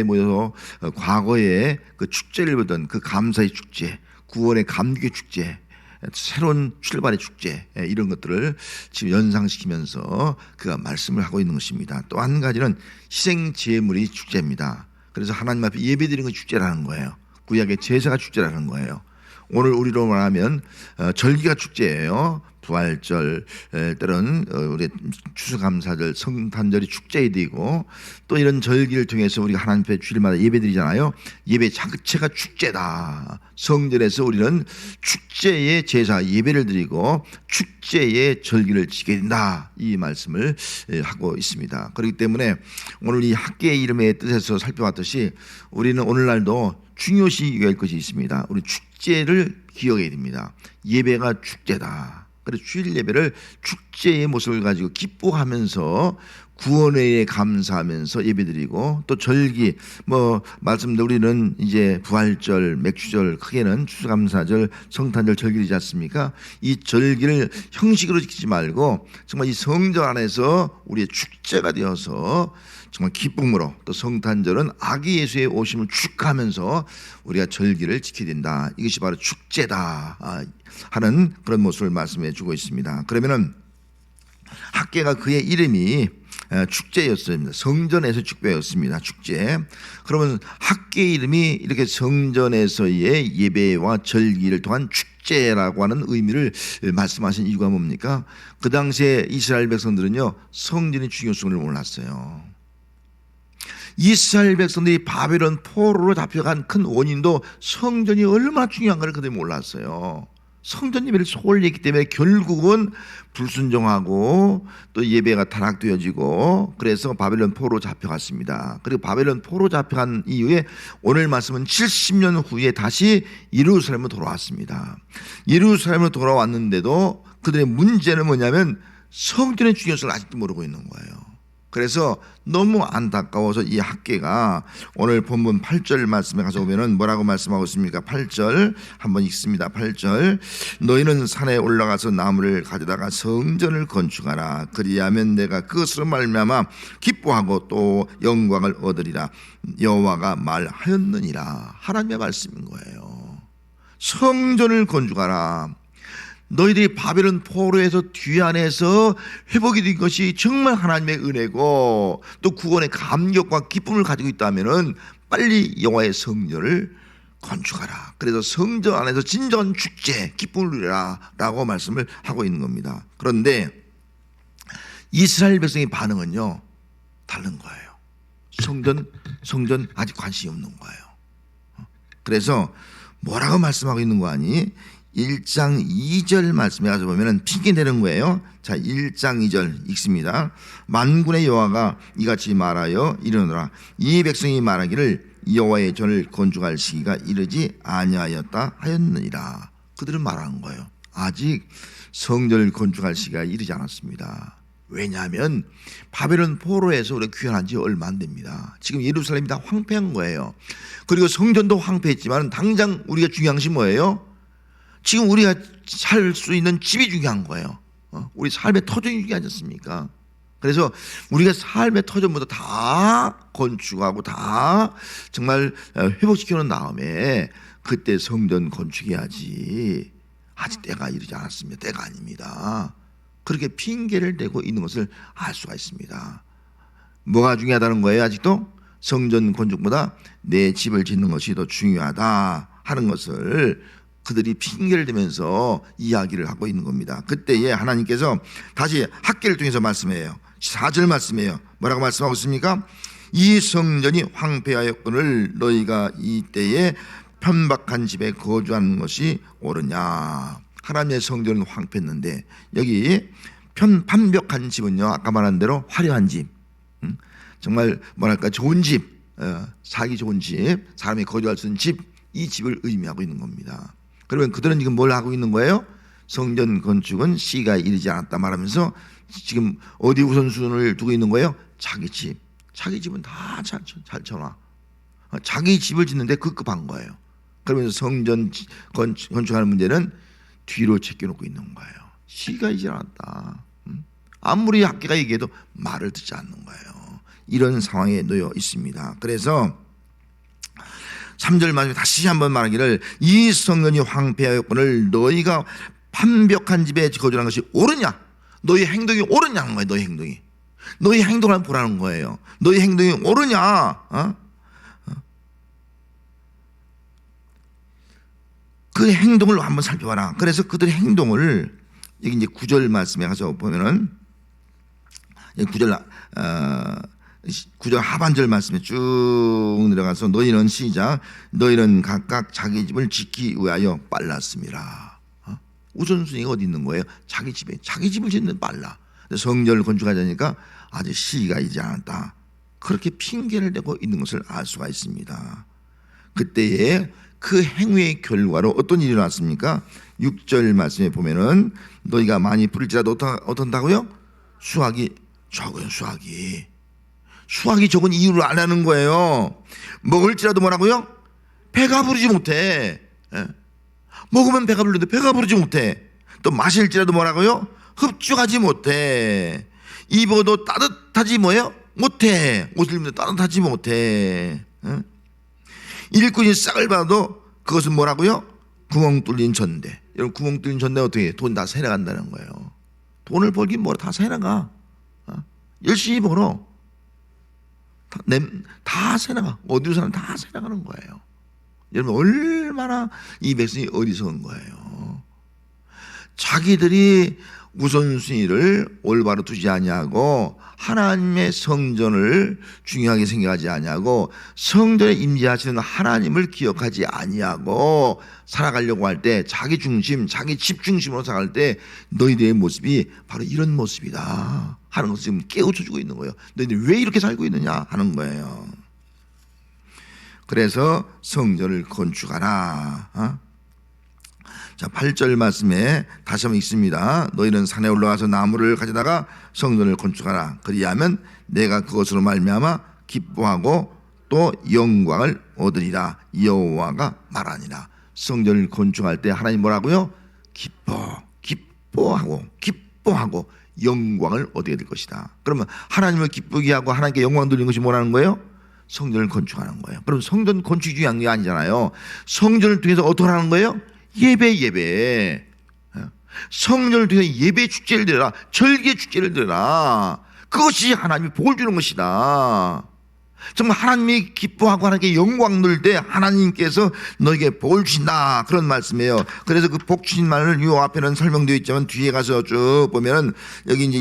모여서 과거에 그 축제를 보던 그 감사의 축제, 구원의 감격의 축제, 새로운 출발의 축제, 이런 것들을 지금 연상시키면서 그가 말씀을 하고 있는 것입니다. 또 한 가지는 희생 제물이 축제입니다. 그래서 하나님 앞에 예배드리는 건 축제라는 거예요. 구약의 제사가 축제라는 거예요. 오늘 우리로 말하면 절기가 축제예요. 부활절, 때로는 우리 추수감사절, 성탄절이 축제이 되고, 또 이런 절기를 통해서 우리가 하나님 앞에 주일마다 예배드리잖아요. 예배 자체가 축제다. 성전에서 우리는 축제의 제사 예배를 드리고 축제의 절기를 지게 된다, 이 말씀을 하고 있습니다. 그렇기 때문에 오늘 이 학계의 이름의 뜻에서 살펴봤듯이 우리는 오늘날도 중요시 여길 것이 있습니다. 우리 축제를 기억해야 됩니다. 예배가 축제다. 그래서 주일 예배를 축제의 모습을 가지고 기뻐하면서 구원에 감사하면서 예배드리고, 또 절기 말씀대로 우리는 이제 부활절, 맥주절, 크게는 추수감사절, 성탄절 절기이지 않습니까? 이 절기를 형식으로 지키지 말고 정말 이 성전 안에서 우리의 축제가 되어서 정말 기쁨으로, 또 성탄절은 아기 예수의 오심을 축하하면서 우리가 절기를 지켜야 된다. 이것이 바로 축제다 하는 그런 모습을 말씀해 주고 있습니다. 그러면은 학계가 그의 이름이 축제였습니다. 성전에서 축제였습니다. 축제. 그러면 학계의 이름이 이렇게 성전에서의 예배와 절기를 통한 축제라고 하는 의미를 말씀하신 이유가 뭡니까? 그 당시에 이스라엘 백성들은요, 성전의 중요성을 몰랐어요. 이스라엘 백성들이 바벨론 포로로 잡혀간 큰 원인도 성전이 얼마나 중요한가를 그들이 몰랐어요. 성전 예배를 소홀히 했기 때문에 결국은 불순종하고 또 예배가 타락되어지고, 그래서 바벨론 포로로 잡혀갔습니다. 그리고 바벨론 포로로 잡혀간 이후에 오늘 말씀은 70년 후에 다시 예루살렘으로 돌아왔습니다. 예루살렘으로 돌아왔는데도 그들의 문제는 뭐냐면 성전의 중요성을 아직도 모르고 있는 거예요. 그래서 너무 안타까워서 이 학계가 오늘 본문 8절 말씀에 가서 보면은 뭐라고 말씀하고 있습니까? 8절 한번 읽습니다. 8절, 너희는 산에 올라가서 나무를 가져다가 성전을 건축하라. 그리하면 내가 그것으로 말미암아 기뻐하고 또 영광을 얻으리라. 여호와가 말하였느니라. 하나님의 말씀인 거예요. 성전을 건축하라. 너희들이 바벨론 포로에서 뒤안에서 회복이 된 것이 정말 하나님의 은혜고, 또 구원의 감격과 기쁨을 가지고 있다면은 빨리 여호와의 성전을 건축하라. 그래서 성전 안에서 진정한 축제, 기쁨을 누리라 라고 말씀을 하고 있는 겁니다. 그런데 이스라엘 백성의 반응은요, 다른 거예요. 성전 아직 관심이 없는 거예요. 그래서 뭐라고 말씀하고 있는 거 아니? 1장 2절 말씀에 가서 보면은 핑계 대는 거예요. 자, 1장 2절 읽습니다. 만군의 여호와가 이같이 말하여 이르노라. 이 백성이 말하기를 여호와의 전을 건축할 시기가 이르지 아니하였다 하였느니라. 그들은 말한 거예요. 아직 성전을 건축할 시기가 이르지 않았습니다. 왜냐하면 바벨론 포로에서 우리가 귀환한 지 얼마 안 됩니다. 지금 예루살렘이 다 황폐한 거예요. 그리고 성전도 황폐했지만 당장 우리가 중요한 것이 뭐예요? 지금 우리가 살 수 있는 집이 중요한 거예요. 우리 삶의 터전이 중요하지 않습니까? 그래서 우리가 삶의 터전부터 다 건축하고 다 정말 회복시켜 놓은 다음에 그때 성전 건축해야지. 아직 때가 이르지 않았습니다. 때가 아닙니다. 그렇게 핑계를 대고 있는 것을 알 수가 있습니다. 뭐가 중요하다는 거예요? 아직도 성전 건축보다 내 집을 짓는 것이 더 중요하다 하는 것을 그들이 핑계를 대면서 이야기를 하고 있는 겁니다. 그때에 하나님께서 다시 학계를 통해서 말씀해요. 4절 말씀해요. 뭐라고 말씀하고 있습니까? 이 성전이 황폐하였거늘 너희가 이때에 편박한 집에 거주하는 것이 옳으냐. 하나님의 성전은 황폐했는데 여기 판벽한 집은요, 아까 말한 대로 화려한 집, 정말 뭐랄까 좋은 집, 살기 좋은 집, 사람이 거주할 수 있는 집, 이 집을 의미하고 있는 겁니다. 그러면 그들은 지금 뭘 하고 있는 거예요? 성전 건축은 시기가 이르지 않았다 말하면서 지금 어디 우선순위를 두고 있는 거예요? 자기 집. 자기 집은 다 잘 쳐놔. 자기 집을 짓는데 급급한 거예요. 그러면서 성전 건축하는 문제는 뒤로 제껴놓고 있는 거예요. 시기가 이르지 않았다. 아무리 학계가 얘기해도 말을 듣지 않는 거예요. 이런 상황에 놓여 있습니다. 그래서 3절 말씀에 다시 한번 말하기를 이 성전이 황폐하였거늘 너희가 완벽한 집에 거주하는 것이 옳으냐? 너희 행동이 옳으냐 하는 거예요. 너희 행동이. 너희 행동을 보라는 거예요. 너희 행동이 옳으냐? 그 행동을 한번 살펴봐라. 그래서 그들의 행동을 여기 이제 9절 말씀에 가서 보면은 9절 하반절 말씀에 쭉 내려가서 너희는 시작 너희는 각각 자기 집을 짓기 위하여 빨랐습니다. 우선순위가 어디 있는 거예요? 자기 집을 짓는 빨라. 성전을 건축하자니까 아직 시기가 이지 않았다. 그렇게 핑계를 대고 있는 것을 알 수가 있습니다. 그때에 그 행위의 결과로 어떤 일이 일어났습니까? 6절 말씀에 보면은 너희가 많이 뿌릴지라도 어떤다고요? 수확이 적은 수확이 적은 이유를 안 하는 거예요. 먹을지라도 뭐라고요? 배가 부르지 못해. 먹으면 배가 부르는데 배가 부르지 못해. 또 마실지라도 뭐라고요? 흡족하지 못해. 입어도 따뜻하지 뭐예요? 못해. 옷을 입는데 따뜻하지 못해. 일꾼이 싹을 봐도 그것은 뭐라고요? 구멍 뚫린 전대. 여러분 구멍 뚫린 전대 어떻게 해? 돈 다 새나간다는 거예요. 돈을 벌긴 뭐라 다 새나가. 열심히 벌어. 다 새나가. 어디로 사는 다 새나가는 거예요. 여러분 얼마나 이 백성이 어리석은 거예요. 자기들이 우선순위를 올바로 두지 아니하고 하나님의 성전을 중요하게 생각하지 아니하고 성전에 임재하시는 하나님을 기억하지 아니하고 살아가려고 할 때 자기 중심, 자기 집 중심으로 살아갈 때 너희들의 모습이 바로 이런 모습이다 하는 것을 지금 깨우쳐주고 있는 거예요. 너희들이 왜 이렇게 살고 있느냐 하는 거예요. 그래서 성전을 건축하라. 자, 8절 말씀에 다시 한번 읽습니다. 너희는 산에 올라가서 나무를 가져다가 성전을 건축하라. 그리하면 내가 그것으로 말미암아 기뻐하고 또 영광을 얻으리라. 여호와가 말하니라. 성전을 건축할 때 하나님 뭐라고요? 기뻐하고 영광을 얻게 될 것이다. 그러면 하나님을 기쁘게 하고 하나님께 영광 돌리는 것이 뭐라는 거예요? 성전을 건축하는 거예요. 그럼 성전 건축이 중요한 게 아니잖아요. 성전을 통해서 어떻게 하는 거예요? 예배. 성전을 통해서 예배 축제를 드려라. 절기의 축제를 드려라. 그것이 하나님이 복을 주는 것이다. 정말 하나님이 기뻐하고 하나님께 영광 돌릴 때 하나님께서 너에게 복을 주신다 그런 말씀이에요. 그래서 그 복 주신 말을 이 앞에는 설명되어 있지만 뒤에 가서 쭉 보면은 여기 이제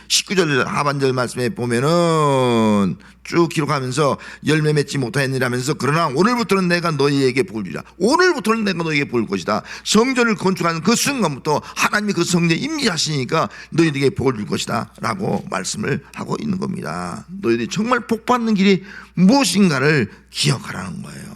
19절 하반절 말씀에 보면은 쭉 기록하면서 열매 맺지 못하였느라면서 그러나 오늘부터는 내가 너희에게 복을 주리라. 오늘부터는 내가 너희에게 복을 것이다. 성전을 건축하는 그 순간부터 하나님이 그 성전에 임재하시니까 너희에게 복을 줄 것이다 라고 말씀을 하고 있는 겁니다. 너희들이 정말 복받는 길이 무엇인가를 기억하라는 거예요.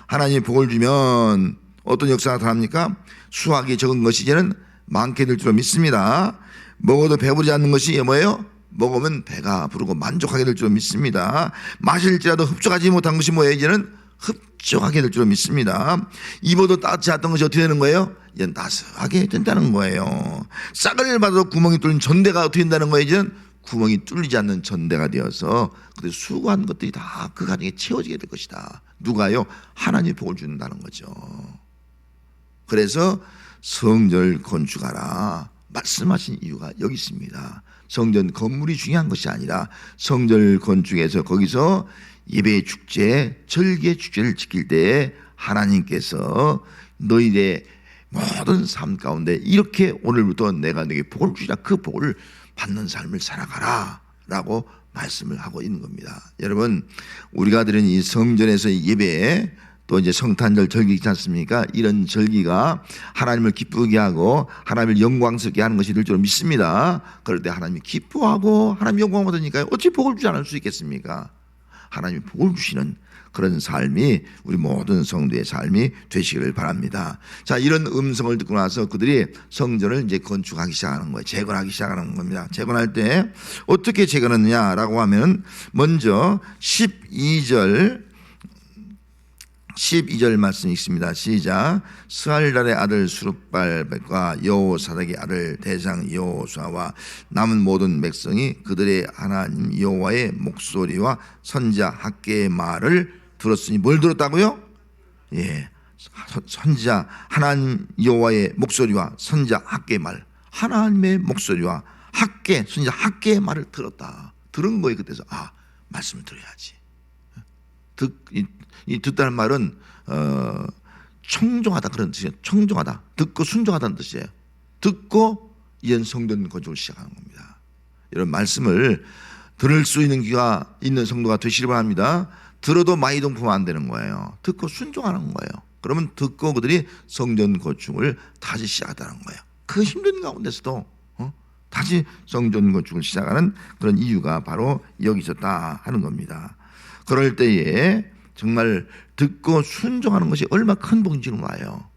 하나님이 복을 주면 어떤 역사가 나타납니까? 수확이 적은 것이 이제는 많게 될 줄 믿습니다. 먹어도 배부르지 않는 것이 뭐예요? 먹으면 배가 부르고 만족하게 될 줄 믿습니다. 마실지라도 흡족하지 못한 것이 뭐예요? 이제는 흡족하게 될 줄 믿습니다. 입어도 따뜻지 않던 것이 어떻게 되는 거예요? 이제는 따스하게 된다는 거예요. 싹을 봐도 구멍이 뚫린 전대가 어떻게 된다는 거예요? 이제는 구멍이 뚫리지 않는 전대가 되어서 그때 수고한 것들이 다 그 가정에 채워지게 될 것이다. 누가요? 하나님이 복을 준다는 거죠. 그래서 성전을 건축하라 말씀하신 이유가 여기 있습니다. 성전 건물이 중요한 것이 아니라 성전을 건축해서 거기서 예배 축제, 절기의 축제를 지킬 때에 하나님께서 너희의 모든 삶 가운데 이렇게 오늘부터 내가 너에게 복을 주자 그 복을 받는 삶을 살아가라 라고 말씀을 하고 있는 겁니다. 여러분 우리가 드리는 이 성전에서의 예배 또 이제 성탄절 절기 있지 않습니까? 이런 절기가 하나님을 기쁘게 하고 하나님을 영광스럽게 하는 것이 될 줄 믿습니다. 그럴 때 하나님이 기뻐하고 하나님 영광 받으니까 어찌 복을 주지 않을 수 있겠습니까? 하나님이 복을 주시는 그런 삶이 우리 모든 성도의 삶이 되시기를 바랍니다. 자, 이런 음성을 듣고 나서 그들이 성전을 이제 건축하기 시작하는 거예요. 재건하기 시작하는 겁니다. 재건할 때 어떻게 재건했느냐라고 하면 먼저 12절 말씀이 있습니다. 시작. 스알달의 아들 수룹발벨과 여호사닥의 아들 대장 여호수아와 남은 모든 백성이 그들의 하나님 여호와의 목소리와 선지자 학개의 말을 들었으니 뭘 들었다고요? 예, 선지자 하나님 여호와의 목소리와 선지자 학개의 말, 하나님의 목소리와 선지자 학개의 말을 들었다. 들은 거예요. 그때서 말씀을 들어야지. 듣다는 말은 청종하다 그런 뜻이에요. 청종하다, 듣고 순종하다는 뜻이에요. 듣고 이젠 성전 건축을 시작하는 겁니다. 이런 말씀을 들을 수 있는 귀가 있는 성도가 되시기 바랍니다. 들어도 많이 동포면 안 되는 거예요. 듣고 순종하는 거예요. 그러면 듣고 그들이 성전 건축을 다시 시작하다는 거예요. 그 힘든 가운데서도 다시 성전 건축을 시작하는 그런 이유가 바로 여기 있었다 하는 겁니다. 그럴 때에 정말 듣고 순종하는 것이 얼마나 큰 복인지 몰라요.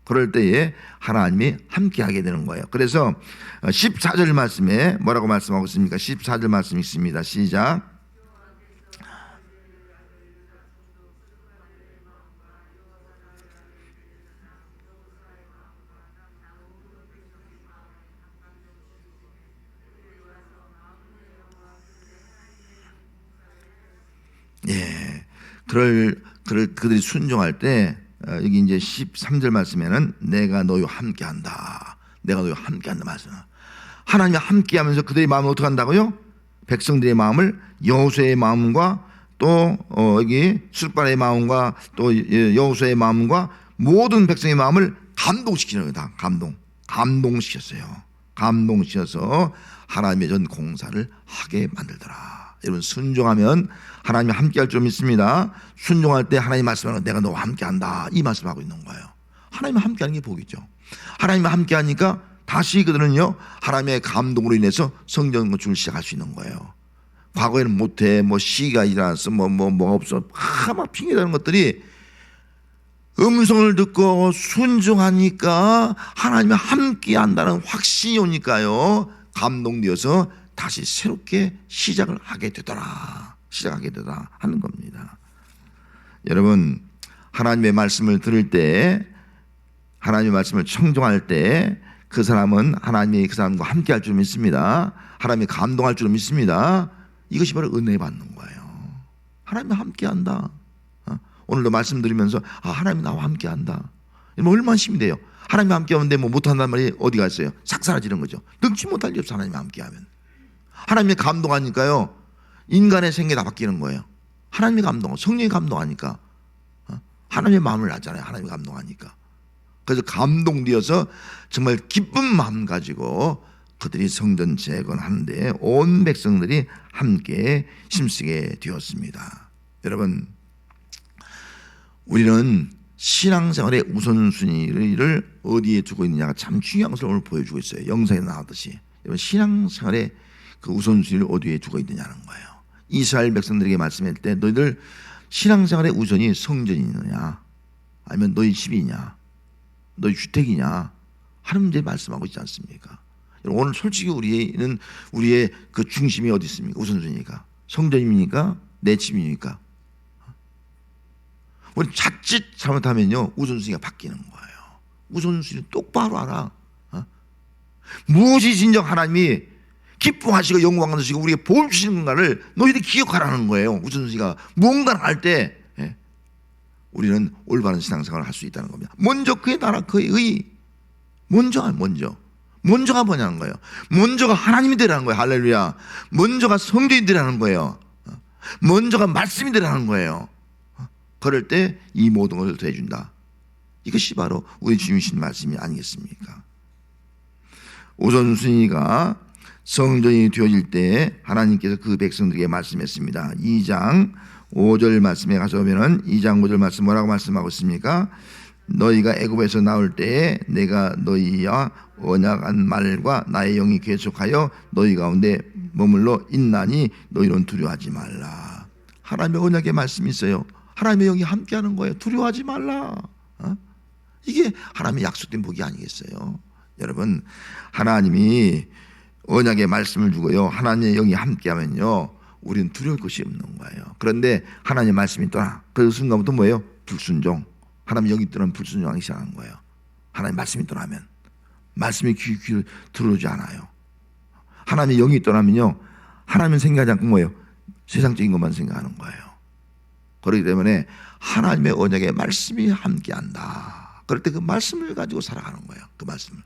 그럴 때에 하나님이 함께하게 되는 거예요. 그래서 14절 말씀에 뭐라고 말씀하고 있습니까? 14절 말씀 있습니다. 시작. 예, 그들이 순종할 때 여기 이제 13절 말씀에는 내가 너희와 함께한다. 내가 너희와 함께한다 말씀. 하나님이 함께하면서 그들의 마음을 어떻게 한다고요? 백성들의 마음을 여호수아의 마음과 또 여기 숫바의 마음과 또 여호수아의 마음과 모든 백성의 마음을 감동시키는 거다. 감동시켰어요. 감동시켜서 하나님의 전 공사를 하게 만들더라. 여러분 순종하면 하나님이 함께할 줄 믿습니다. 순종할 때 하나님 말씀하는 내가 너와 함께한다 이 말씀을 하고 있는 거예요. 하나님이 함께하는 게 복이죠. 하나님이 함께하니까 다시 그들은요 하나님의 감동으로 인해서 성전 건축을 시작할 수 있는 거예요. 과거에는 못해 시기가 일어났어 뭐가 없어 막 핑계대는 것들이 음성을 듣고 순종하니까 하나님이 함께한다는 확신이 오니까요 감동되어서 다시 새롭게 시작을 하게 되더라 하는 겁니다. 여러분 하나님의 말씀을 들을 때 하나님의 말씀을 청종할 때 그 사람은 하나님이 그 사람과 함께 할 줄 믿습니다. 하나님이 감동할 줄 믿습니다. 이것이 바로 은혜 받는 거예요. 하나님이 함께 한다. 오늘도 말씀 드리면서 하나님이 나와 함께 한다. 얼마나 힘이 돼요. 하나님이 함께 하는데 못한다는 말이 어디 갔어요? 싹 사라지는 거죠. 능치 못할 일 없어. 하나님이 함께 하면 하나님이 감동하니까요 인간의 생각이 다 바뀌는 거예요. 하나님이 성령이 감동하니까 하나님의 마음을 알잖아요. 하나님이 감동하니까. 그래서 감동되어서 정말 기쁜 마음 가지고 그들이 성전 재건하는데 온 백성들이 함께 힘쓰게 되었습니다. 여러분 우리는 신앙생활의 우선순위를 어디에 두고 있느냐가 참 중요한 것을 오늘 보여주고 있어요. 영상에 나왔듯이 여러분 신앙생활의 그 우선순위를 어디에 두고 있느냐는 거예요. 이스라엘 백성들에게 말씀할 때 너희들 신앙생활의 우선이 성전이 있느냐 아니면 너희 집이냐 너희 주택이냐 하는 문제 말씀하고 있지 않습니까? 오늘 솔직히 우리의 그 중심이 어디 있습니까? 우선순위가 성전입니까? 내 집입니까? 우리 자칫 잘못하면요 우선순위가 바뀌는 거예요. 우선순위 똑바로 알아. 무엇이 진정 하나님이 기뻐하시고 영광 받으시고 우리에게 복 주시는 건가를 너희들이 기억하라는 거예요. 우선순위가 무언가를 할 때 우리는 올바른 신앙생활을 할 수 있다는 겁니다. 먼저 그의 나라 그의 의 먼저가 뭐냐는 거예요. 먼저가 하나님이 되라는 거예요. 할렐루야. 먼저가 성전이 되라는 거예요. 먼저가 말씀이 되라는 거예요. 그럴 때 이 모든 것을 더해준다. 이것이 바로 우리 주님이신 말씀이 아니겠습니까? 우선순위가 성전이 되어질 때 하나님께서 그 백성들에게 말씀했습니다. 2장 5절 말씀에 가서 보면은 2장 5절 말씀 뭐라고 말씀하고 있습니까? 너희가 애굽에서 나올 때에 내가 너희와 언약한 말과 나의 영이 계속하여 너희 가운데 머물러 있나니 너희는 두려워하지 말라. 하나님의 언약의 말씀이 있어요. 하나님의 영이 함께하는 거예요. 두려워하지 말라. 이게 하나님의 약속된 복이 아니겠어요? 여러분 하나님이 언약의 말씀을 주고요 하나님의 영이 함께하면요 우리는 두려울 것이 없는 거예요. 그런데 하나님의 말씀이 떠나 그 순간부터 뭐예요? 불순종. 하나님의 영이 떠나면 불순종하기 시작하는 거예요. 하나님의 말씀이 떠나면 말씀이 귀를 들어오지 않아요. 하나님의 영이 떠나면요 하나님은 생각하지 않고 뭐예요? 세상적인 것만 생각하는 거예요. 그렇기 때문에 하나님의 언약의 말씀이 함께한다. 그럴 때 그 말씀을 가지고 살아가는 거예요. 그 말씀을.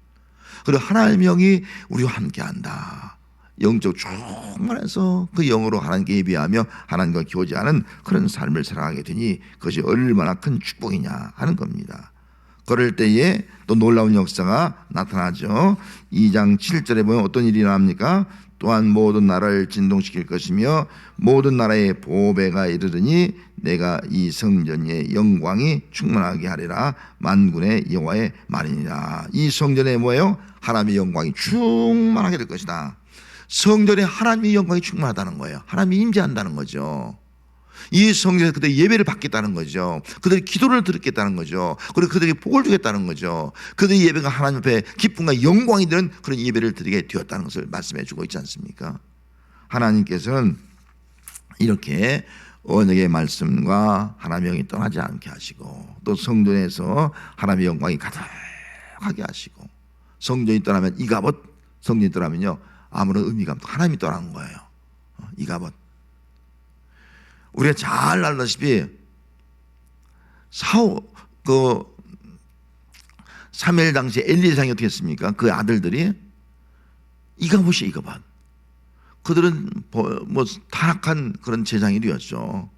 그리고 하나님의 영이 우리와 함께한다. 영적 충만해서 그 영으로 하나님께 예비하며 하나님과 교제하는 그런 삶을 살아가게 되니 그것이 얼마나 큰 축복이냐 하는 겁니다. 그럴 때에 또 놀라운 역사가 나타나죠. 2장 7절에 보면 어떤 일이 나옵니까? 또한 모든 나라를 진동시킬 것이며 모든 나라의 보배가 이르르니 내가 이 성전의 영광이 충만하게 하리라. 만군의 여호와의 말이니라. 이 성전에 뭐예요? 하나님의 영광이 충만하게 될 것이다. 성전에 하나님의 영광이 충만하다는 거예요. 하나님이 임재한다는 거죠. 이 성전에서 그들이 예배를 받겠다는 거죠. 그들이 기도를 드리겠다는 거죠. 그리고 그들에게 복을 주겠다는 거죠. 그들의 예배가 하나님 앞에 기쁨과 영광이 되는 그런 예배를 드리게 되었다는 것을 말씀해 주고 있지 않습니까? 하나님께서는 이렇게 언약의 말씀과 하나님의 영이 떠나지 않게 하시고 또 성전에서 하나님의 영광이 가득하게 하시고 성전이 떠나면 이가봇, 성전이 떠나면요 아무런 의미가 없고 하나님이 떠나는 거예요. 이가봇. 우리가 잘 알다시피 사무엘 당시에 엘리상이 어떻게 했습니까? 그 아들들이 이가봇이 이가봇. 그들은 뭐 타락한 그런 제장이 되었죠.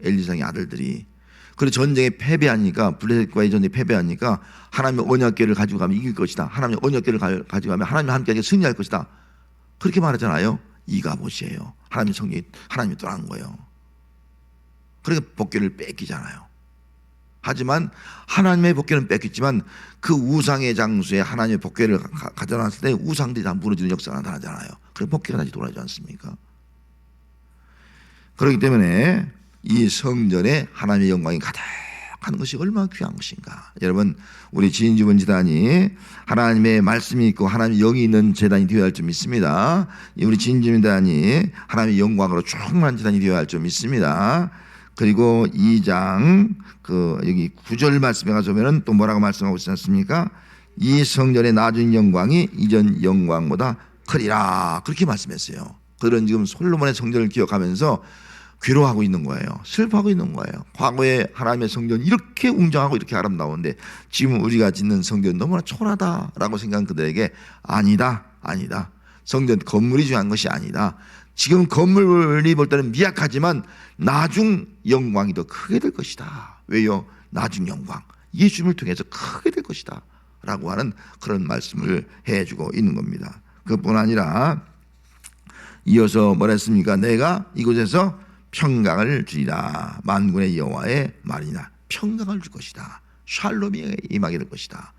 엘리상의 아들들이. 그리고 전쟁에 패배하니까 블레셋과의 전쟁에 패배하니까 하나님의 언약궤를 가지고 가면 이길 것이다. 하나님의 언약궤를 가지고 가면 하나님과 함께 승리할 것이다. 그렇게 말하잖아요. 이가봇이에요. 하나님의 성경이 하나님이 떠난 거예요. 그러니까 복궤를 뺏기잖아요. 하지만 하나님의 복궤는 뺏겼지만 그 우상의 장소에 하나님의 복궤를 가져놨을 때 우상들이 다 무너지는 역사가 나타나잖아요. 그래서 복궤가 다시 돌아오지 않습니까? 그렇기 때문에 이 성전에 하나님의 영광이 가득한 것이 얼마나 귀한 것인가. 여러분 우리 진주본 재단이 하나님의 말씀이 있고 하나님의 영이 있는 재단이 되어야 할 줄 믿습니다. 우리 진주본 재단이 하나님의 영광으로 충만한 재단이 되어야 할 줄 믿습니다. 그리고 2장 여기 9절 말씀에 가서 보면 또 뭐라고 말씀하고 있지 않습니까? 이 성전의 낮은 영광이 이전 영광보다 크리라. 그렇게 말씀했어요. 그들은 지금 솔로몬의 성전을 기억하면서 괴로워하고 있는 거예요. 슬퍼하고 있는 거예요. 과거에 하나님의 성전이 이렇게 웅장하고 이렇게 아름다운데 지금 우리가 짓는 성전은 너무나 초라하다라고 생각한 그들에게 아니다. 성전 건물이 중요한 것이 아니다. 지금 건물이 볼 때는 미약하지만 나중 영광이 더 크게 될 것이다. 왜요? 나중 영광 예수님을 통해서 크게 될 것이다 라고 하는 그런 말씀을 해주고 있는 겁니다. 그뿐 아니라 이어서 뭐라 했습니까? 내가 이곳에서 평강을 주리라. 만군의 여호와의 말이나 평강을 줄 것이다. 샬롬이 임하게 될 것이다.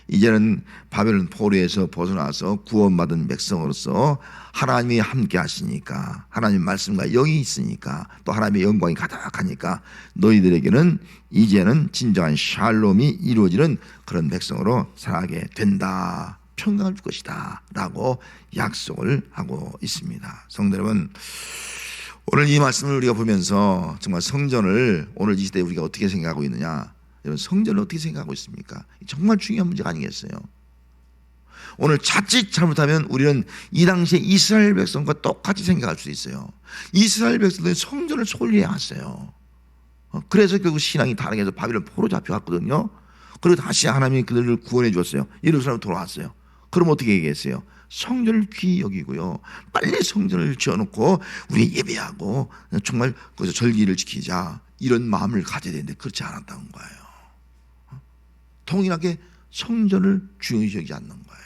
이제는 바벨론 포로에서 벗어나서 구원받은 백성으로서 하나님이 함께 하시니까 하나님의 말씀과 영이 있으니까 또 하나님의 영광이 가득하니까 너희들에게는 이제는 진정한 샬롬이 이루어지는 그런 백성으로 살아가게 된다. 평강을 줄 것이다 라고 약속을 하고 있습니다. 성도 여러분, 오늘 이 말씀을 우리가 보면서 정말 성전을 오늘 이 시대에 우리가 어떻게 생각하고 있느냐, 여러분 성전을 어떻게 생각하고 있습니까? 정말 중요한 문제가 아니겠어요? 오늘 자칫 잘못하면 우리는 이 당시에 이스라엘 백성과 똑같이 생각할 수 있어요. 이스라엘 백성들이 성전을 소홀히해왔어요. 그래서 결국 신앙이 다르게 해서 바벨론 포로 잡혀갔거든요. 그리고 다시 하나님이 그들을 구원해 주었어요. 예루살렘으로 돌아왔어요. 그럼 어떻게 얘기했어요? 성전을 귀히 여기고요, 빨리 성전을 지어놓고 우리 예배하고 정말 거기서 절기를 지키자, 이런 마음을 가져야 되는데 그렇지 않았다는 거예요. 동일하게 성전을 중요시 여기지 않는 거예요.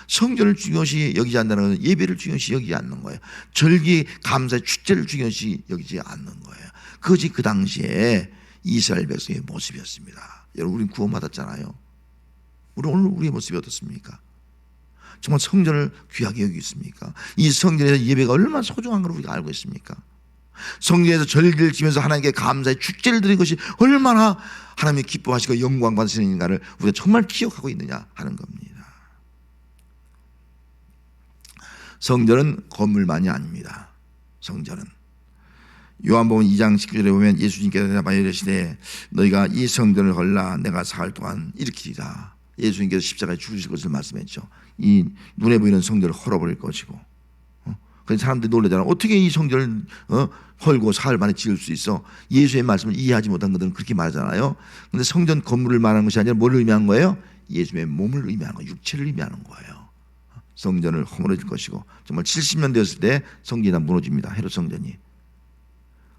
성전을 중요시 여기지 않는다는 것은 예배를 중요시 여기지 않는 거예요. 절기, 감사의 축제를 중요시 여기지 않는 거예요. 그것이 그 당시에 이스라엘 백성의 모습이었습니다. 여러분, 우리는 구원받았잖아요. 우리 오늘 우리의 모습이 어떻습니까? 정말 성전을 귀하게 여기고 있습니까? 이 성전에서 예배가 얼마나 소중한 걸 우리가 알고 있습니까? 성전에서 절기를 지면서 하나님께 감사의 축제를 드리는 것이 얼마나 하나님이 기뻐하시고 영광 받으시는가를 우리가 정말 기억하고 있느냐 하는 겁니다. 성전은 건물만이 아닙니다. 성전은 요한복음 2장 19절에 보면 예수님께서 대답하여 이르시되 너희가 이 성전을 걸라 내가 사흘 동안 일으키리라. 예수님께서 십자가에 죽으실 것을 말씀했죠. 이 눈에 보이는 성전을 헐어버릴 것이고, 그래서 사람들이 놀라잖아. 어떻게 이 성전을 헐고 사흘 만에 지을 수 있어? 예수의 말씀을 이해하지 못한 것들은 그렇게 말하잖아요. 그런데 성전 건물을 말하는 것이 아니라 뭘 의미한 거예요? 예수의 몸을 의미하는 거예요. 육체를 의미하는 거예요. 성전을 허물어질 것이고, 정말 70년 되었을 때 성전이 다 무너집니다. 헤롯 성전이.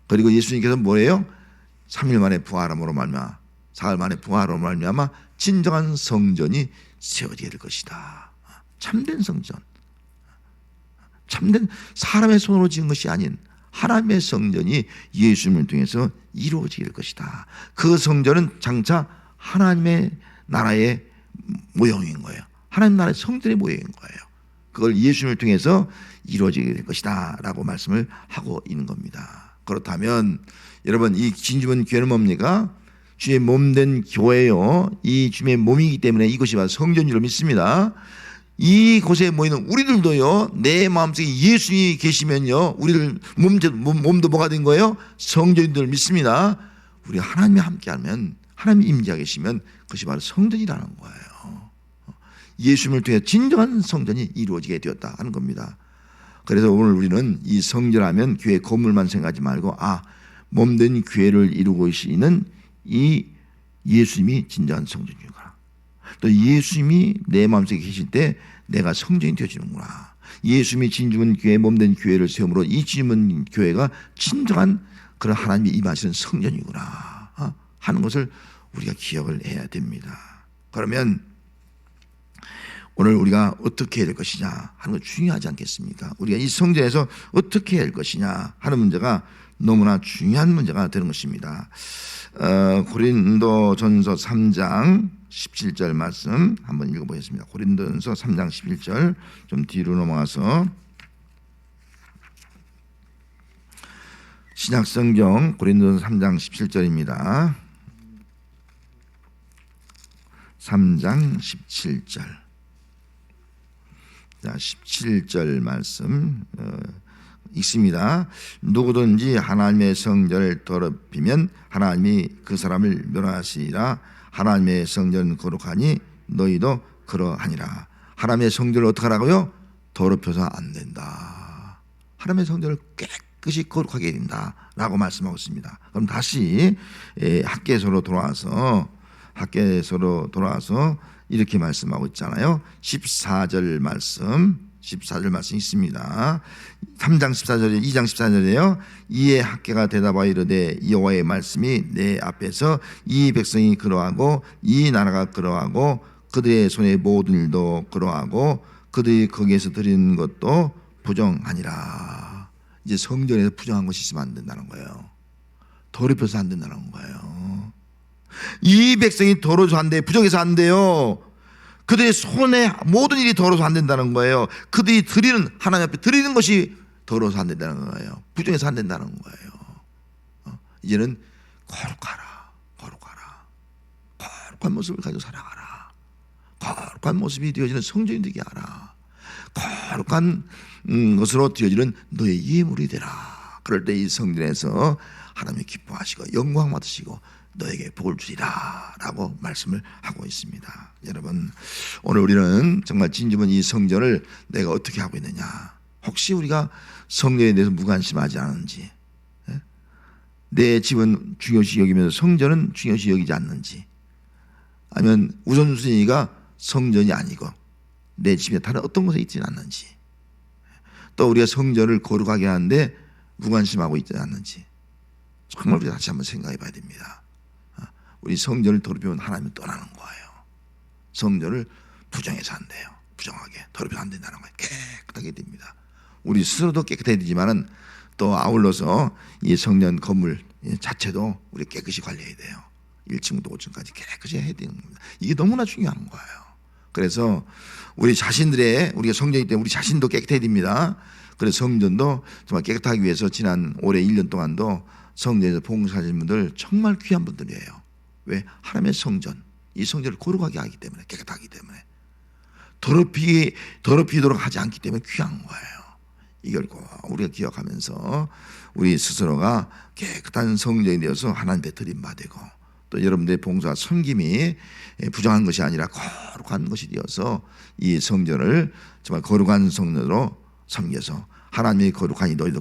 그리고 예수님께서 뭐예요? 3일 만에 부활함으로 말미암아, 사흘 만에 부활함으로 말미암아 진정한 성전이 세워지게 될 것이다. 참된 성전, 참된 사람의 손으로 지은 것이 아닌 하나님의 성전이 예수님을 통해서 이루어지게 될 것이다. 그 성전은 장차 하나님의 나라의 모형인 거예요. 하나님 나라의 성전의 모형인 거예요. 그걸 예수님을 통해서 이루어지게 될 것이다 라고 말씀을 하고 있는 겁니다. 그렇다면 여러분, 이 진주문 교회는 뭡니까? 주의 몸된 교회요, 이 주의 몸이기 때문에 이것이 바로 성전인 줄 믿습니다. 이곳에 모이는 우리들도요, 내 마음속에 예수님이 계시면요, 우리들 몸도 뭐가 된 거예요? 성전인 줄 믿습니다. 우리 하나님이 함께하면, 하나님이 임재하고 계시면 그것이 바로 성전이라는 거예요. 예수님을 통해 진정한 성전이 이루어지게 되었다 하는 겁니다. 그래서 오늘 우리는 이 성전하면 교회 건물만 생각하지 말고, 몸된 교회를 이루고 계시는 이 예수님이 진정한 성전이구나. 또 예수님이 내 마음속에 계실 때 내가 성전이 되어지는구나. 예수님이 진주문 교회, 몸된 교회를 세움으로 이 진주문 교회가 진정한 그런 하나님이 임하시는 성전이구나 하는 것을 우리가 기억을 해야 됩니다. 그러면 오늘 우리가 어떻게 해야 될 것이냐 하는 거 중요하지 않겠습니까? 우리가 이 성전에서 어떻게 해야 할 것이냐 하는 문제가 너무나 중요한 문제가 되는 것입니다. 고린도전서 3장 17절 말씀 한번 읽어보겠습니다. 고린도전서 3장 11절 좀 뒤로 넘어가서 신약성경 고린도전서 3장 17절입니다. 3장 17절. 자, 17절 말씀 읽습니다. 누구든지 하나님의 성전을 더럽히면 하나님이 그 사람을 멸하시리라. 하나님의 성전은 거룩하니 너희도 그러하니라. 하나님의 성전을 어떻게 하라고요? 더럽혀서 안 된다. 하나님의 성전을 깨끗이 거룩하게 해야 된다라고 말씀하고 있습니다. 그럼 다시 학개서로 돌아와서 이렇게 말씀하고 있잖아요. 14절 말씀 있습니다. 3장 14절에 2장 14절에요. 이에 학개가 대답하여 이르되 여호와의 말씀이 내 앞에서 이 백성이 그러하고 이 나라가 그러하고 그들의 손의 모든 일도 그러하고 그들이 거기에서 드리는 것도 부정하니라. 이제 성전에서 부정한 것이 있으면 안 된다는 거예요. 더럽혀서 안 된다는 거예요. 이 백성이 더러워서 안 돼. 부정해서 안 돼요. 그들의 손에 모든 일이 더러워서 안 된다는 거예요. 그들이 드리는, 하나님 앞에 드리는 것이 더러워서 안 된다는 거예요. 부정해서 안 된다는 거예요. 이제는 거룩한 모습을 가지고 살아가라. 거룩한 모습이 되어지는 성전이 되게 하라. 거룩한 것으로 되어지는 너의 예물이 되라. 그럴 때 이 성전에서 하나님이 기뻐하시고 영광 받으시고 너에게 복을 주리라 라고 말씀을 하고 있습니다. 여러분, 오늘 우리는 정말 진주문 이 성전을 내가 어떻게 하고 있느냐, 혹시 우리가 성전에 대해서 무관심하지 않은지, 내 집은 중요시 여기면서 성전은 중요시 여기지 않는지, 아니면 우선순위가 성전이 아니고 내 집에 다른 어떤 곳에 있지 않는지, 또 우리가 성전을 거룩하게 하는데 무관심하고 있지 않는지, 정말 우리가 다시 한번 생각해 봐야 됩니다. 우리 성전을 더럽히면 하나님은 떠나는 거예요. 성전을 부정해서 안 돼요. 부정하게 더럽히면 안 된다는 거예요. 깨끗하게 됩니다. 우리 스스로도 깨끗해야 되지만은 또 아울러서 이 성전 건물 자체도 우리 깨끗이 관리해야 돼요. 1층부터 5층까지 깨끗이 해야 되는 겁니다. 이게 너무나 중요한 거예요. 그래서 우리 자신들의, 우리가 성전이기 때문에 우리 자신도 깨끗해야 됩니다. 그래서 성전도 정말 깨끗하기 위해서 지난 올해 1년 동안도 성전에서 봉사하신 분들 정말 귀한 분들이에요. 왜? 하나님의 성전, 이 성전을 거룩하게 하기 때문에, 깨끗하기 때문에, 더럽히도록 하지 않기 때문에 귀한 거예요. 이걸 꼭 우리가 기억하면서 우리 스스로가 깨끗한 성전이 되어서 하나님께 드림받고, 또 여러분들의 봉사와 섬김이 부정한 것이 아니라 거룩한 것이 되어서 이 성전을 정말 거룩한 성전으로 섬겨서 하나님의 거룩하니 너희도